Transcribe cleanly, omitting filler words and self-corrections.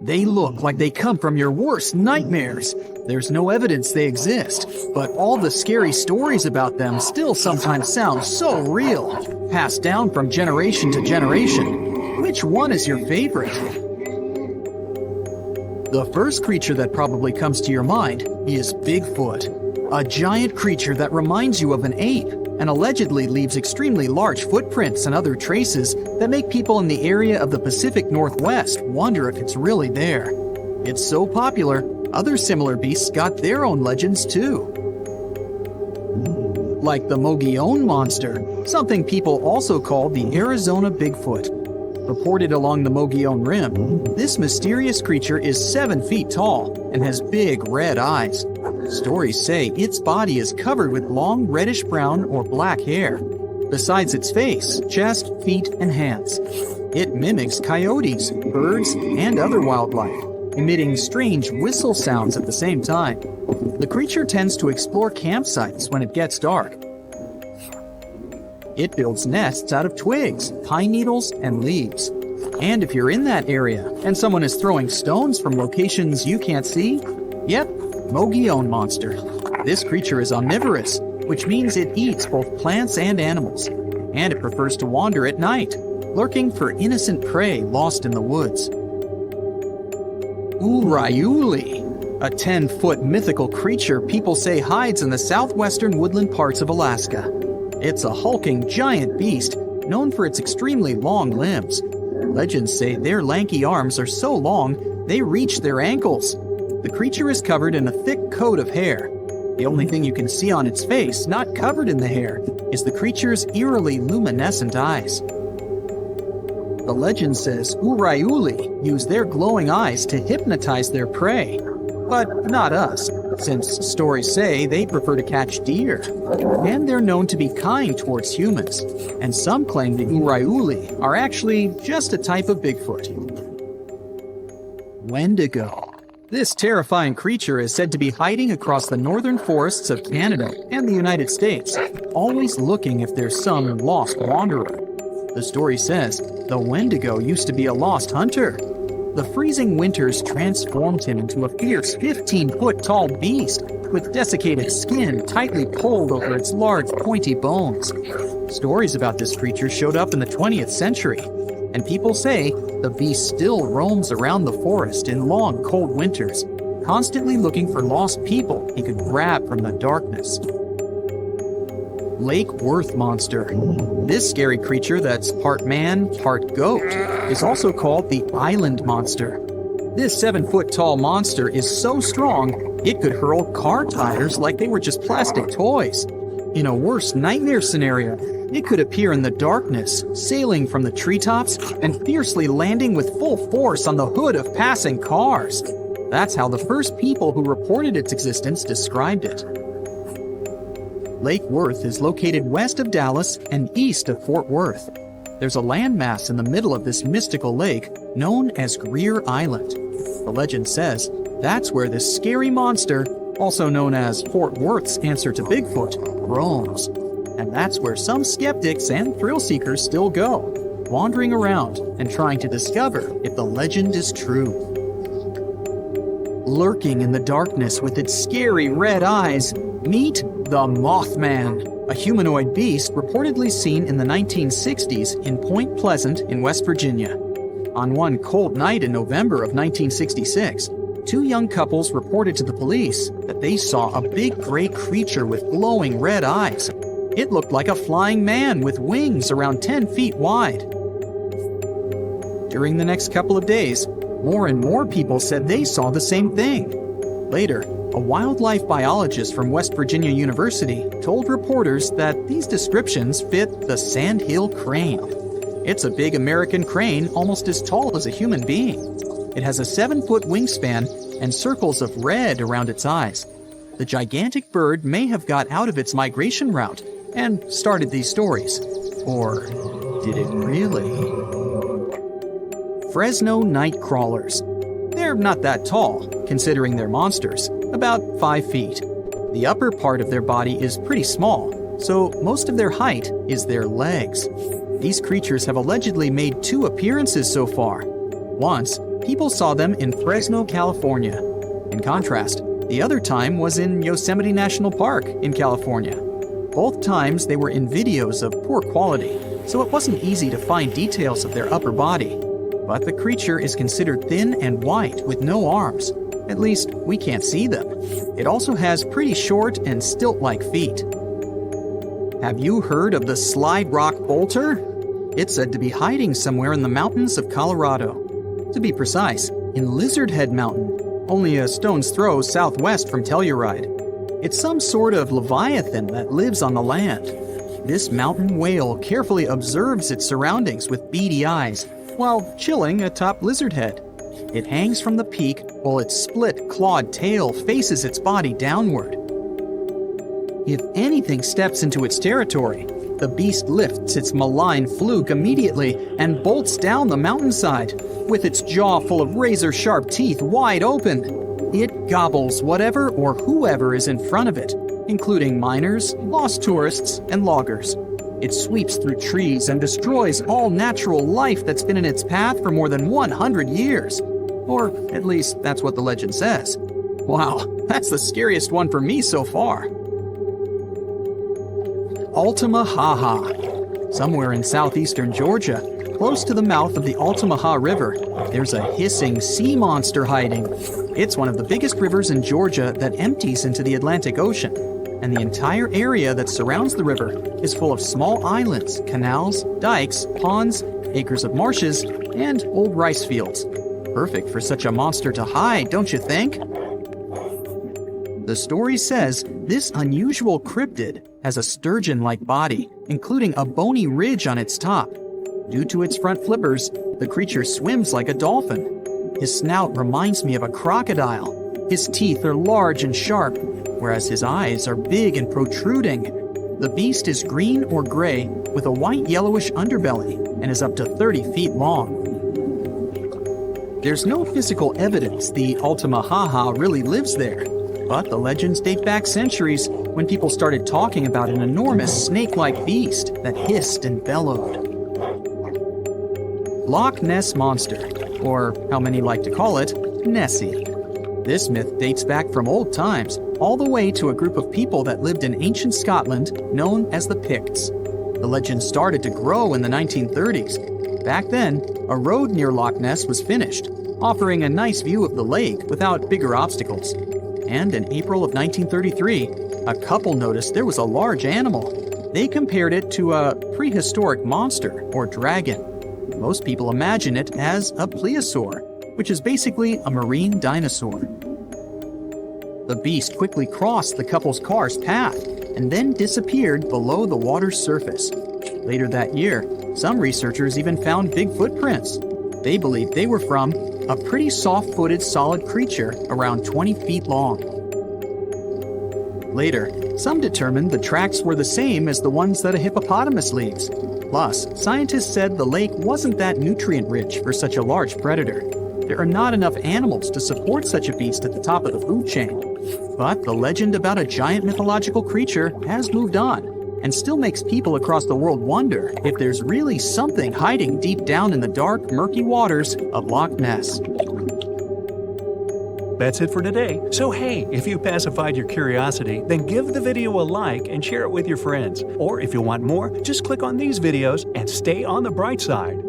They look like they come from your worst nightmares. There's no evidence they exist, but all the scary stories about them still sometimes sound so real, passed down from generation to generation. Which one is your favorite? The first creature that probably comes to your mind is Bigfoot, a giant creature that reminds you of an ape and allegedly leaves extremely large footprints and other traces that make people in the area of the Pacific Northwest wonder if it's really there. It's so popular, other similar beasts got their own legends too. Like the Mogollon monster, something people also call the Arizona Bigfoot. Reported along the Mogollon Rim, this mysterious creature is 7 feet tall and has big red eyes. Stories say its body is covered with long reddish-brown or black hair, besides its face, chest, feet, and hands. It mimics coyotes, birds, and other wildlife, emitting strange whistle sounds at the same time. The creature tends to explore campsites when it gets dark. It builds nests out of twigs, pine needles, and leaves. And if you're in that area and someone is throwing stones from locations you can't see, yep, Mogollon monster. This creature is omnivorous, which means it eats both plants and animals. And it prefers to wander at night, lurking for innocent prey lost in the woods. Urayuli, a 10-foot mythical creature people say hides in the southwestern woodland parts of Alaska. It's a hulking giant beast, known for its extremely long limbs. Legends say their lanky arms are so long, they reach their ankles. The creature is covered in a thick coat of hair. The only thing you can see on its face, not covered in the hair, is the creature's eerily luminescent eyes. The legend says Urayuli use their glowing eyes to hypnotize their prey. But not us, since stories say they prefer to catch deer. And they're known to be kind towards humans. And some claim the Urayuli are actually just a type of Bigfoot. Wendigo. This terrifying creature is said to be hiding across the northern forests of Canada and the United States, always looking if there's some lost wanderer. The story says the Wendigo used to be a lost hunter. The freezing winters transformed him into a fierce 15-foot-tall beast with desiccated skin tightly pulled over its large, pointy bones. Stories about this creature showed up in the 20th century, and people say the beast still roams around the forest in long, cold winters, constantly looking for lost people he could grab from the darkness. Lake Worth monster. This scary creature that's part man, part goat is also called the island monster. This 7-foot-tall monster is so strong, it could hurl car tires like they were just plastic toys. In a worst nightmare scenario, it could appear in the darkness, sailing from the treetops and fiercely landing with full force on the hood of passing cars. That's how the first people who reported its existence described it. Lake Worth is located west of Dallas and east of Fort Worth. There's a landmass in the middle of this mystical lake known as Greer Island. The legend says that's where this scary monster, also known as Fort Worth's answer to Bigfoot, roams. And that's where some skeptics and thrill seekers still go, wandering around and trying to discover if the legend is true. Lurking in the darkness with its scary red eyes, meet the Mothman, a humanoid beast reportedly seen in the 1960s in Point Pleasant in West Virginia. On one cold night in November of 1966, 2 young couples reported to the police that they saw a big gray creature with glowing red eyes. It looked like a flying man with wings around 10 feet wide. During the next couple of days, more and more people said they saw the same thing. Later, a wildlife biologist from West Virginia University told reporters that these descriptions fit the sandhill crane. It's a big American crane almost as tall as a human being. It has a 7-foot wingspan and circles of red around its eyes. The gigantic bird may have got out of its migration route and started these stories. Or did it really? Fresno night crawlers. They're not that tall, considering they're monsters, about 5 feet. The upper part of their body is pretty small, so most of their height is their legs. These creatures have allegedly made 2 appearances so far. Once, People saw them in Fresno, California. In contrast, the other time was in Yosemite National Park in California. Both times they were in videos of poor quality, so it wasn't easy to find details of their upper body. But the creature is considered thin and white with no arms. At least, we can't see them. It also has pretty short and stilt-like feet. Have you heard of the slide rock bolter? It's said to be hiding somewhere in the mountains of Colorado. To be precise, in Lizard Head Mountain, only a stone's throw southwest from Telluride. It's some sort of leviathan that lives on the land. This mountain whale carefully observes its surroundings with beady eyes while chilling atop Lizard Head. It hangs from the peak while its split, clawed tail faces its body downward. If anything steps into its territory, the beast lifts its malign fluke immediately and bolts down the mountainside, with its jaw full of razor-sharp teeth wide open. It gobbles whatever or whoever is in front of it, including miners, lost tourists, and loggers. It sweeps through trees and destroys all natural life that's been in its path for more than 100 years. Or at least that's what the legend says. Wow, that's the scariest one for me so far. Altamaha. Somewhere in southeastern Georgia, close to the mouth of the Altamaha River, there's a hissing sea monster hiding. It's one of the biggest rivers in Georgia that empties into the Atlantic Ocean, and the entire area that surrounds the river is full of small islands, canals, dikes, ponds, acres of marshes, and old rice fields. Perfect for such a monster to hide, don't you think? The story says this unusual cryptid has a sturgeon-like body, including a bony ridge on its top. Due to its front flippers, the creature swims like a dolphin. His snout reminds me of a crocodile. His teeth are large and sharp, whereas his eyes are big and protruding. The beast is green or gray with a white-yellowish underbelly and is up to 30 feet long. There's no physical evidence the Altamaha really lives there, but the legends date back centuries when people started talking about an enormous snake-like beast that hissed and bellowed. Loch Ness Monster, or how many like to call it, Nessie. This myth dates back from old times, all the way to a group of people that lived in ancient Scotland known as the Picts. The legend started to grow in the 1930s. Back then, a road near Loch Ness was finished, offering a nice view of the lake without bigger obstacles. And in April of 1933, a couple noticed there was a large animal. They compared it to a prehistoric monster or dragon. Most people imagine it as a plesiosaur, which is basically a marine dinosaur. The beast quickly crossed the couple's car's path and then disappeared below the water's surface. Later that year, some researchers even found big footprints. They believed they were from a pretty soft-footed solid creature around 20 feet long. Later, some determined the tracks were the same as the ones that a hippopotamus leaves. Plus, scientists said the lake wasn't that nutrient-rich for such a large predator. There are not enough animals to support such a beast at the top of the food chain. But the legend about a giant mythological creature has moved on, and still makes people across the world wonder if there's really something hiding deep down in the dark, murky waters of Loch Ness. That's it for today. So hey, if you pacified your curiosity, then give the video a like and share it with your friends. Or if you want more, just click on these videos and stay on the bright side.